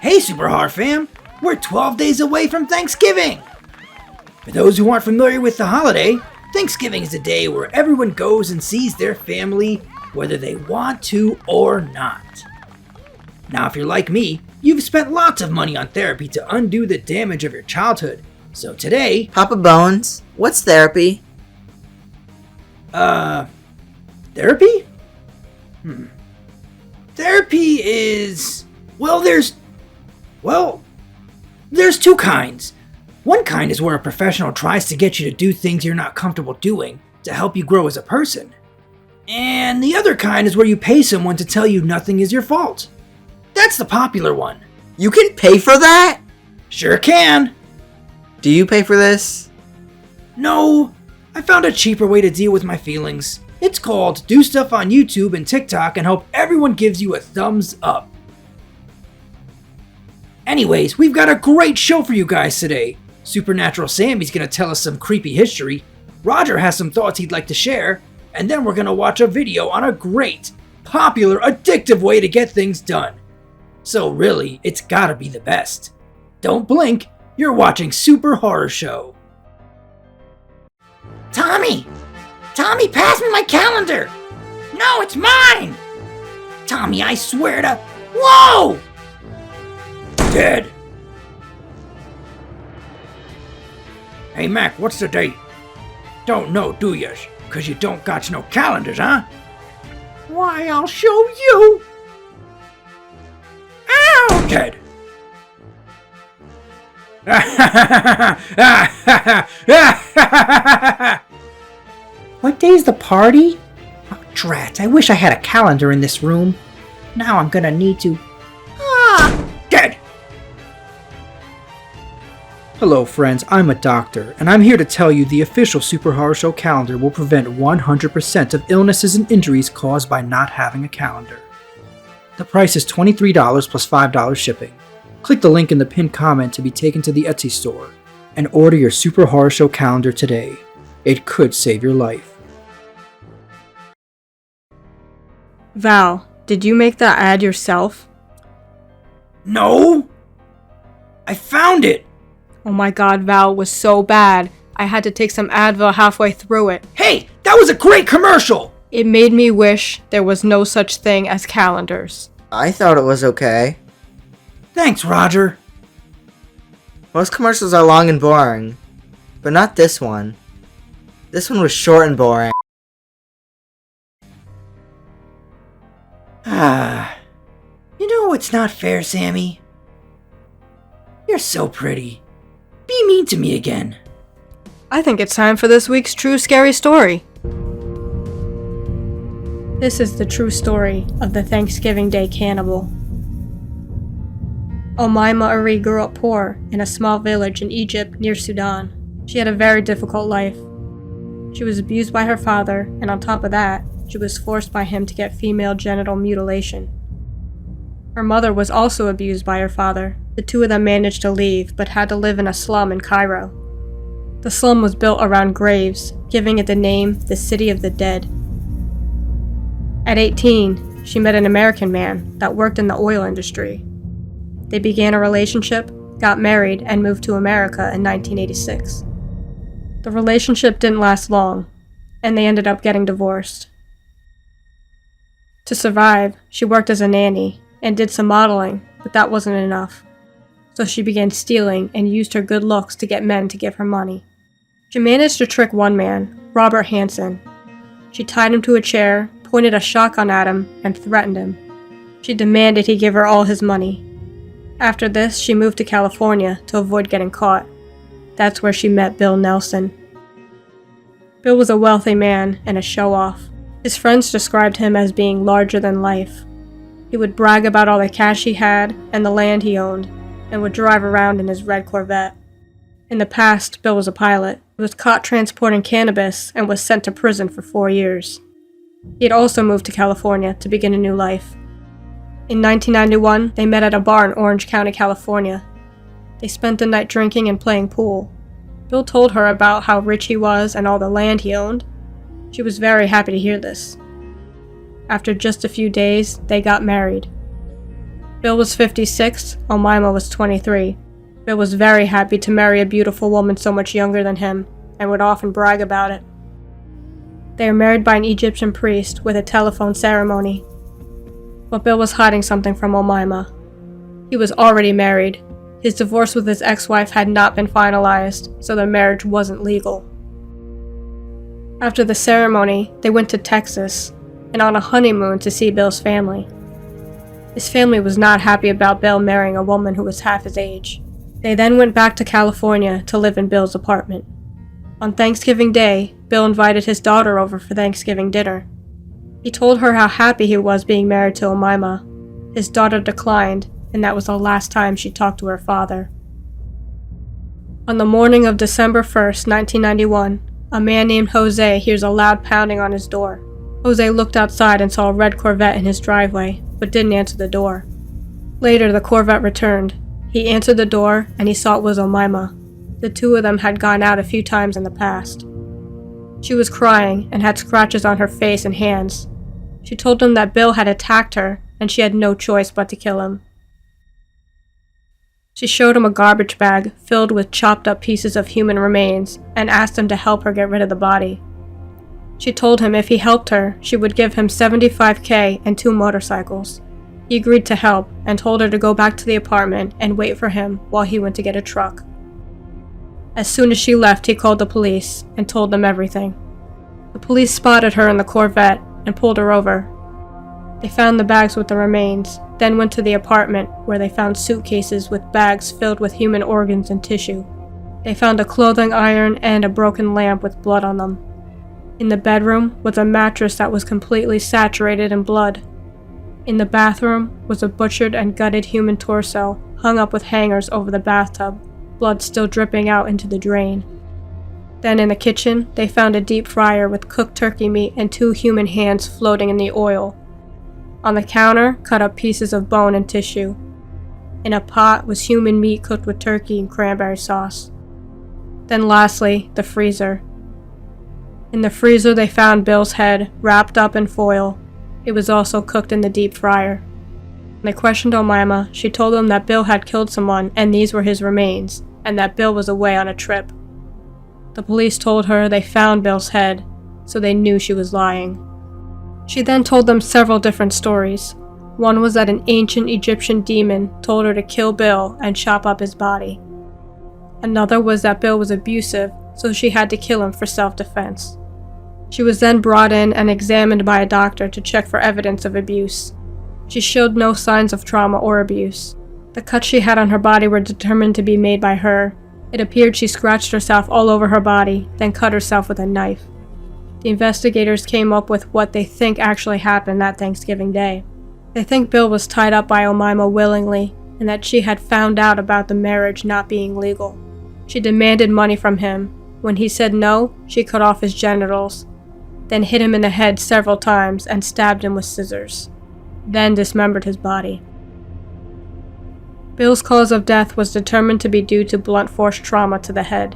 Hey Super Horror fam! We're 12 days away from Thanksgiving! For those who aren't familiar with the holiday, Thanksgiving is a day where everyone goes and sees their family whether they want to or not. Now if you're like me, you've spent lots of money on therapy to undo the damage of your childhood. So today... Papa Bones, what's therapy? Therapy? Therapy is... there's two kinds. One kind is where a professional tries to get you to do things you're not comfortable doing to help you grow as a person. And the other kind is where you pay someone to tell you nothing is your fault. That's the popular one. You can pay for that? Sure can. Do you pay for this? No, I found a cheaper way to deal with my feelings. It's called Do Stuff on YouTube and TikTok and hope everyone gives you a thumbs up. Anyways, we've got a great show for you guys today. Supernatural Sammy's gonna tell us some creepy history, Roger has some thoughts he'd like to share, and then we're gonna watch a video on a great, popular, addictive way to get things done. So really, it's gotta be the best. Don't blink, you're watching Super Horror Show. Tommy! Tommy, pass me my calendar! No, it's mine! Tommy, I swear to... Whoa! Dead. Hey Mac, what's the date? Don't know, do yas? 'Cause you don't got no calendars, huh? Why, I'll show you! Ow! Dead. What day's the party? Oh, drat, I wish I had a calendar in this room. Now I'm gonna need to... Dead! Hello friends, I'm a doctor, and I'm here to tell you the official Super Horror Show calendar will prevent 100% of illnesses and injuries caused by not having a calendar. The price is $23 plus $5 shipping. Click the link in the pinned comment to be taken to the Etsy store, and order your Super Horror Show calendar today. It could save your life. Val, did you make that ad yourself? No! I found it! Oh my god, Val, it was so bad. I had to take some Advil halfway through it. Hey, that was a great commercial! It made me wish there was no such thing as calendars. I thought it was okay. Thanks, Roger. Most commercials are long and boring, but not this one. This one was short and boring. You know what's not fair, Sammy? You're so pretty. Be mean to me again. I think it's time for this week's true scary story. This is the true story of the Thanksgiving Day cannibal. Omaima Ari grew up poor in a small village in Egypt near Sudan. She had a very difficult life. She was abused by her father, and on top of that, she was forced by him to get female genital mutilation. Her mother was also abused by her father. The two of them managed to leave, but had to live in a slum in Cairo. The slum was built around graves, giving it the name the City of the Dead. At 18, she met an American man that worked in the oil industry. They began a relationship, got married, and moved to America in 1986. The relationship didn't last long, and they ended up getting divorced. To survive, she worked as a nanny and did some modeling, but that wasn't enough. So she began stealing and used her good looks to get men to give her money. She managed to trick one man, Robert Hansen. She tied him to a chair, pointed a shotgun at him, and threatened him. She demanded he give her all his money. After this, she moved to California to avoid getting caught. That's where she met Bill Nelson. Bill was a wealthy man and a show-off. His friends described him as being larger than life. He would brag about all the cash he had and the land he owned, and would drive around in his red Corvette. In the past, Bill was a pilot. He was caught transporting cannabis and was sent to prison for 4 years. He had also moved to California to begin a new life. In 1991, they met at a bar in Orange County, California. They spent the night drinking and playing pool. Bill told her about how rich he was and all the land he owned. She was very happy to hear this. After just a few days, they got married. Bill was 56, Omaima was 23. Bill was very happy to marry a beautiful woman so much younger than him, and would often brag about it. They were married by an Egyptian priest with a telephone ceremony. But Bill was hiding something from Omaima. He was already married. His divorce with his ex-wife had not been finalized, so their marriage wasn't legal. After the ceremony, they went to Texas and on a honeymoon to see Bill's family. His family was not happy about Bill marrying a woman who was half his age. They then went back to California to live in Bill's apartment. On Thanksgiving Day, Bill invited his daughter over for Thanksgiving dinner. He told her how happy he was being married to Omaima. His daughter declined, and that was the last time she talked to her father. On the morning of December 1st, 1991, a man named Jose hears a loud pounding on his door. Jose looked outside and saw a red Corvette in his driveway, but didn't answer the door. Later, the Corvette returned. He answered the door, and he saw it was Omaima. The two of them had gone out a few times in the past. She was crying and had scratches on her face and hands. She told him that Bill had attacked her, and she had no choice but to kill him. She showed him a garbage bag filled with chopped up pieces of human remains and asked him to help her get rid of the body. She told him if he helped her, she would give him $75,000 and 2 motorcycles. He agreed to help and told her to go back to the apartment and wait for him while he went to get a truck. As soon as she left, he called the police and told them everything. The police spotted her in the Corvette and pulled her over. They found the bags with the remains, then went to the apartment where they found suitcases with bags filled with human organs and tissue. They found a clothing iron and a broken lamp with blood on them. In the bedroom was a mattress that was completely saturated in blood. In the bathroom was a butchered and gutted human torso hung up with hangers over the bathtub, blood still dripping out into the drain. Then in the kitchen, they found a deep fryer with cooked turkey meat and 2 human hands floating in the oil. On the counter, cut up pieces of bone and tissue. In a pot was human meat cooked with turkey and cranberry sauce. Then lastly, the freezer. In the freezer they found Bill's head, wrapped up in foil. It was also cooked in the deep fryer. When they questioned Omaima, she told them that Bill had killed someone and these were his remains, and that Bill was away on a trip. The police told her they found Bill's head, so they knew she was lying. She then told them several different stories. One was that an ancient Egyptian demon told her to kill Bill and chop up his body. Another was that Bill was abusive, so she had to kill him for self-defense. She was then brought in and examined by a doctor to check for evidence of abuse. She showed no signs of trauma or abuse. The cuts she had on her body were determined to be made by her. It appeared she scratched herself all over her body, then cut herself with a knife. The investigators came up with what they think actually happened that Thanksgiving Day. They think Bill was tied up by Omaima willingly, and that she had found out about the marriage not being legal. She demanded money from him. When he said no, she cut off his genitals, then hit him in the head several times and stabbed him with scissors, then dismembered his body. Bill's cause of death was determined to be due to blunt force trauma to the head.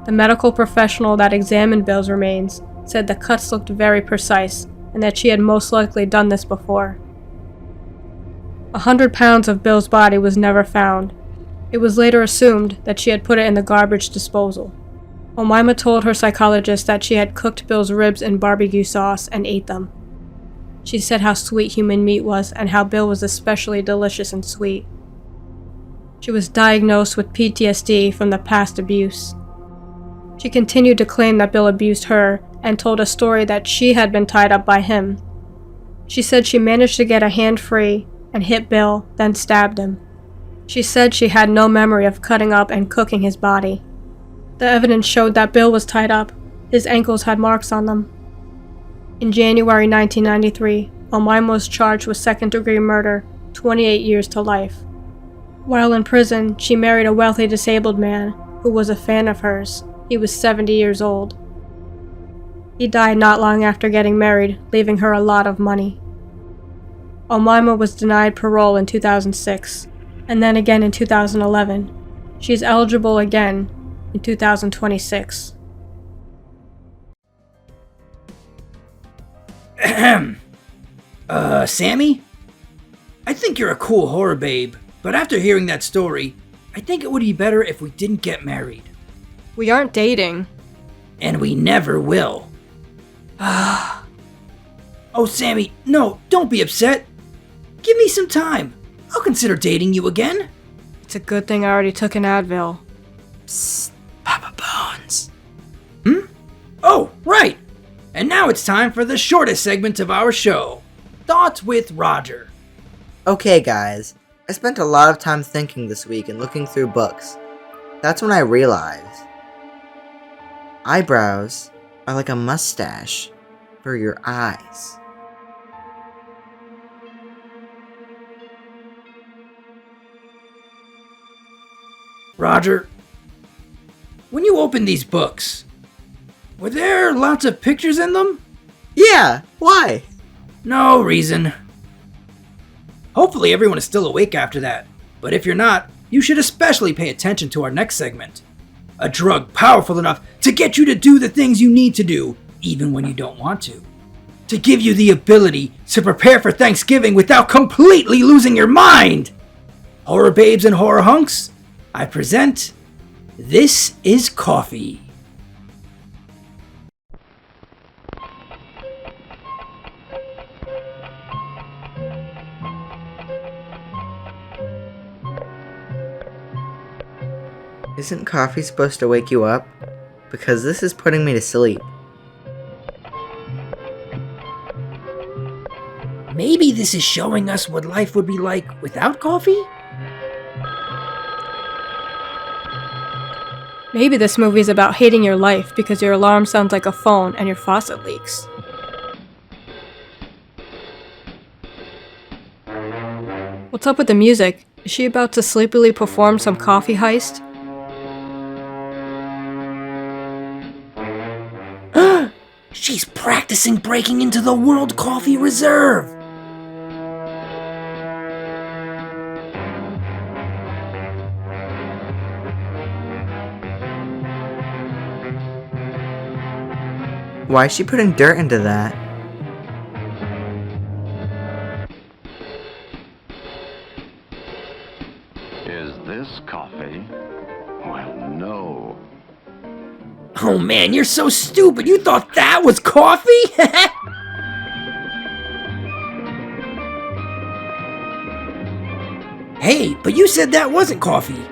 The medical professional that examined Bill's remains said the cuts looked very precise and that she had most likely done this before. 100 pounds of Bill's body was never found. It was later assumed that she had put it in the garbage disposal. Omaima told her psychologist that she had cooked Bill's ribs in barbecue sauce and ate them. She said how sweet human meat was and how Bill was especially delicious and sweet. She was diagnosed with PTSD from the past abuse. She continued to claim that Bill abused her and told a story that she had been tied up by him. She said she managed to get a hand free and hit Bill, then stabbed him. She said she had no memory of cutting up and cooking his body. The evidence showed that Bill was tied up. His ankles had marks on them. In January 1993, Omaima was charged with second-degree murder, 28 years to life. While in prison, she married a wealthy disabled man who was a fan of hers. He was 70 years old. He died not long after getting married, leaving her a lot of money. Omaima was denied parole in 2006, and then again in 2011. She is eligible again in 2026. Sammy? I think you're a cool horror babe, but after hearing that story, I think it would be better if we didn't get married. We aren't dating. And we never will. Oh, Sammy, no, don't be upset. Give me some time. I'll consider dating you again. It's a good thing I already took an Advil. Psst, Papa Bones. Oh, right. And now it's time for the shortest segment of our show, Thoughts with Roger. Okay, guys, I spent a lot of time thinking this week and looking through books. That's when I realized eyebrows are like a mustache for your eyes. Roger, when you opened these books, were there lots of pictures in them? Yeah, why? No reason. Hopefully everyone is still awake after that, but if you're not, you should especially pay attention to our next segment. A drug powerful enough to get you to do the things you need to do, even when you don't want to. To give you the ability to prepare for Thanksgiving without completely losing your mind. Horror babes and horror hunks, I present This is Coffee. Isn't coffee supposed to wake you up? Because this is putting me to sleep. Maybe this is showing us what life would be like without coffee? Maybe this movie is about hating your life because your alarm sounds like a phone and your faucet leaks. What's up with the music? Is she about to sleepily perform some coffee heist? She's practicing breaking into the World Coffee Reserve! Why is she putting dirt into that? Is this coffee? Well, no. Oh man, you're so stupid! You thought that was coffee? Hey, but you said that wasn't coffee.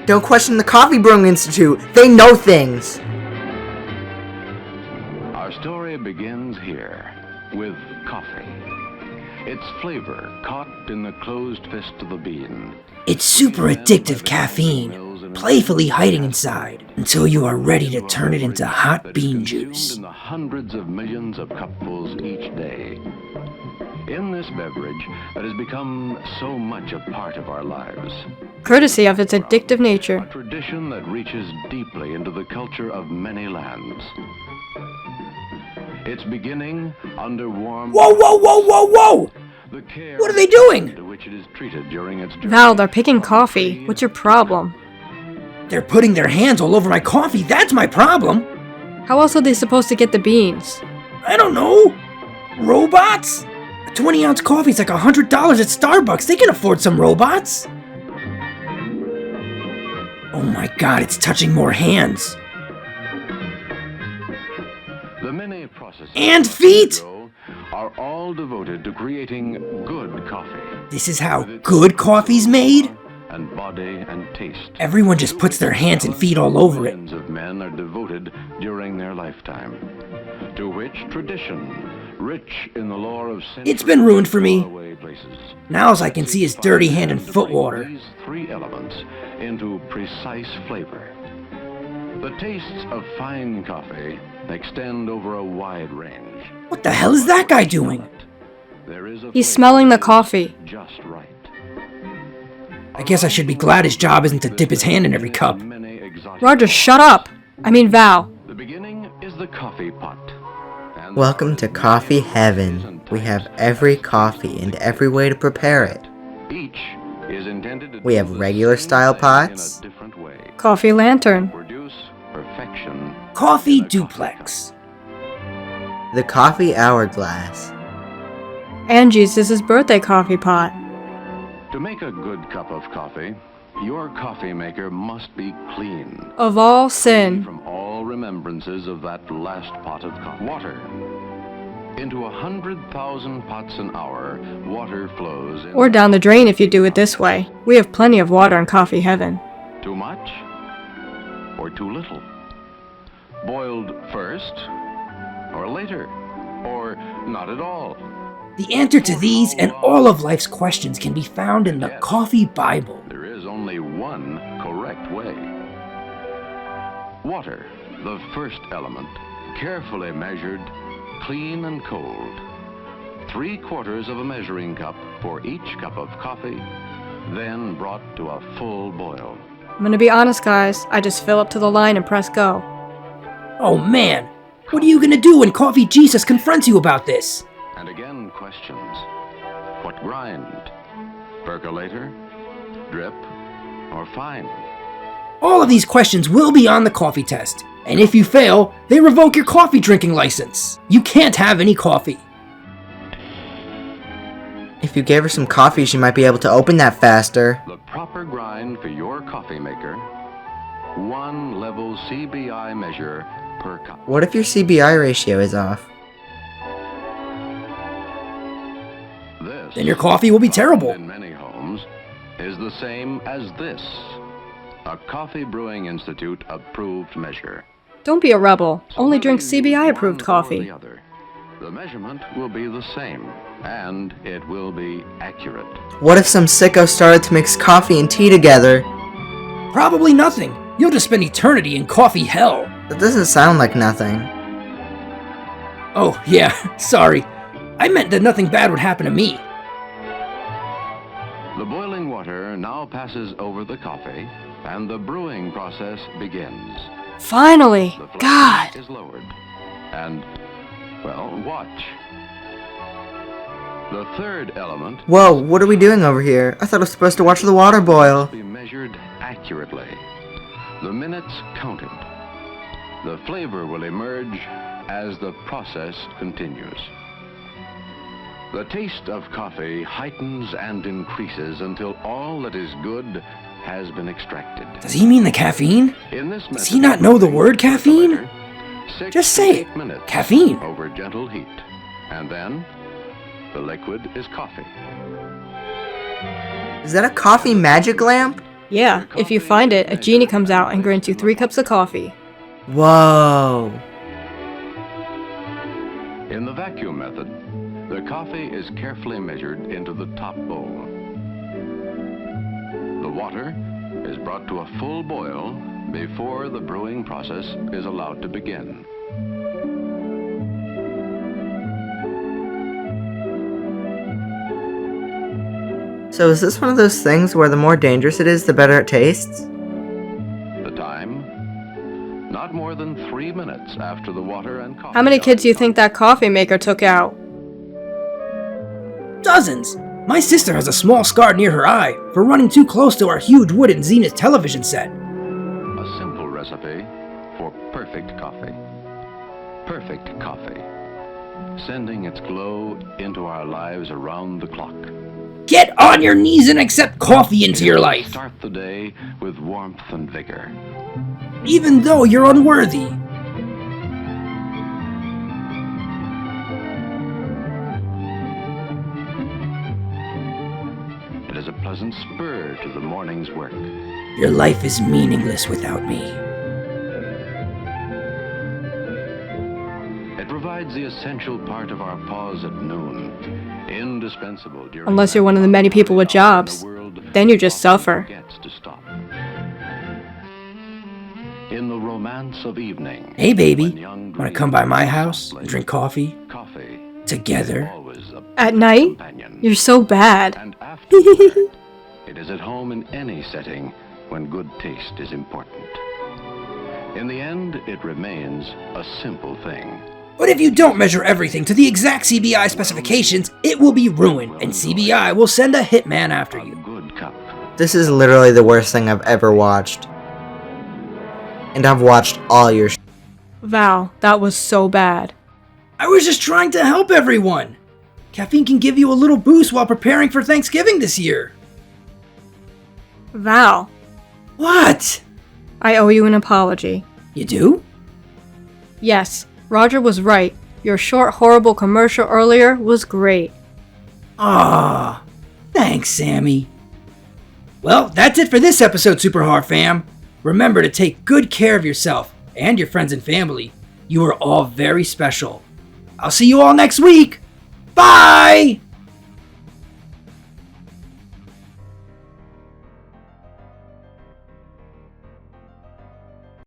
Don't question the Coffee Brewing Institute. They know things. Our story begins here with coffee. Its flavor caught in the closed fist of the bean. It's super addictive caffeine, playfully hiding inside, until you are ready to turn it into hot bean juice. In the hundreds of millions of cupfuls each day. In this beverage that has become so much a part of our lives. Courtesy of its addictive nature. A tradition that reaches deeply into the culture of many lands. Its beginning under warm... Whoa, whoa, whoa, whoa, whoa! The care What are they doing? to which it is treated during its journey. Val, they're picking coffee. What's your problem? They're putting their hands all over my coffee, that's my problem! How else are they supposed to get the beans? I don't know! Robots? A 20-ounce coffee's like $100 at Starbucks, they can afford some robots! Oh my god, it's touching more hands. The many processes And feet! are all devoted to creating good coffee. This is how good coffee's made? And body and taste. Everyone just puts their hands and feet all over it. Millions of men are devoted during their lifetime. To which tradition, rich in the lore of centuries, It's been ruined for me. faraway places, Now all I can see is dirty hand and to foot bring water. These three elements into precise flavor. The tastes of fine coffee extend over a wide range. What the hell is that guy doing? There is a He's flavor smelling the coffee. just right. I guess I should be glad his job isn't to dip his hand in every cup. Many exotic- Roger, shut up! I mean Val. The beginning is the coffee pot. And Welcome to Coffee Heaven. We have every coffee and every way to prepare it. each is intended to We have do the regular same style thing pots. in a different way. Coffee lantern. Produce perfection. Coffee in a duplex. The coffee hourglass. And Jesus' birthday coffee pot. To make a good cup of coffee, your coffee maker must be clean Of all sin. from all remembrances of that last pot of coffee. Water. Into 100,000 pots an hour, water flows in. Or down the drain if you do it this way. We have plenty of water in coffee heaven. Too much or too little? Boiled first or later? Or not at all? The answer to these and all of life's questions can be found in the Yes. Coffee Bible. There is only one correct way. Water, the first element, carefully measured, clean and cold. 3/4 of a measuring cup for each cup of coffee, then brought to a full boil. I'm gonna be honest, guys. I just fill up to the line and press go. Oh man, what are you gonna do when Coffee Jesus confronts you about this? And again, questions. What grind? Percolator? Drip? Or fine? All of these questions will be on the coffee test, and if you fail, they revoke your coffee drinking license. You can't have any coffee. If you gave her some coffee, she might be able to open that faster. The proper grind for your coffee maker. 1 level CBI measure per cup. What if your CBI ratio is off? This, Then your coffee will be terrible. in many homes, is the same as this. A Coffee Brewing Institute approved measure. Don't be a rebel. So Only whether drink you CBI use approved one or coffee. the other, the measurement will be the same, and it will be accurate. What if some sicko started to mix coffee and tea together? Probably nothing. You'll just spend eternity in coffee hell. That doesn't sound like nothing. Oh, yeah, sorry. I meant that nothing bad would happen to me. The boiling water now passes over the coffee, and the brewing process begins. Finally! The flame God! is lowered, and, well, watch. The third element Whoa, what are we doing over here? I thought I was supposed to watch the water boil. be measured accurately. The minutes counted. The flavor will emerge as the process continues. The taste of coffee heightens and increases until all that is good has been extracted. Does he mean the caffeine? In this Does he not know the word caffeine? 6 Just to say 8 it. minutes Caffeine. over gentle heat. And then the liquid is coffee. Is that a coffee magic lamp? Yeah, if you find it, a genie comes out and grants you 3 cups of coffee. Whoa. In the vacuum method, the coffee is carefully measured into the top bowl. The water is brought to a full boil before the brewing process is allowed to begin. So is this one of those things where the more dangerous it is, the better it tastes? The time? Not more than 3 minutes after the water and coffee. How many are kids do you done. think that coffee maker took out? Dozens. My sister has a small scar near her eye for running too close to our huge wooden Zenith television set. A simple recipe for perfect coffee. Perfect coffee. Sending its glow into our lives around the clock. Get on your knees and accept coffee into your life, Start the day with warmth and vigor. even though you're unworthy. It is a pleasant spur to the morning's work. Your life is meaningless without me. It provides the essential part of our pause at noon, indispensable during Unless you're one of the many people with jobs. the world Then you just suffer. forgets to stop. In the romance of evening. Hey baby, when young wanna come by my house and drink coffee Coffee. together? Always a At night? companion. You're so bad. And after it is at home in any setting when good taste is important. In the end, it remains a simple thing. But if you don't measure everything to the exact CBI specifications, it will be ruined, and CBI will send a hitman after A you. good cup. This is literally the worst thing I've ever watched. And I've watched all your Val, that was so bad. I was just trying to help everyone. Caffeine can give you a little boost while preparing for Thanksgiving this year. Val, What? I owe you an apology. You do? Yes, Roger was right. Your short, horrible commercial earlier was great. Ah, thanks, Sammy. Well, that's it for this episode, Super Horror fam. Remember to take good care of yourself and your friends and family. You are all very special. I'll see you all next week. Bye!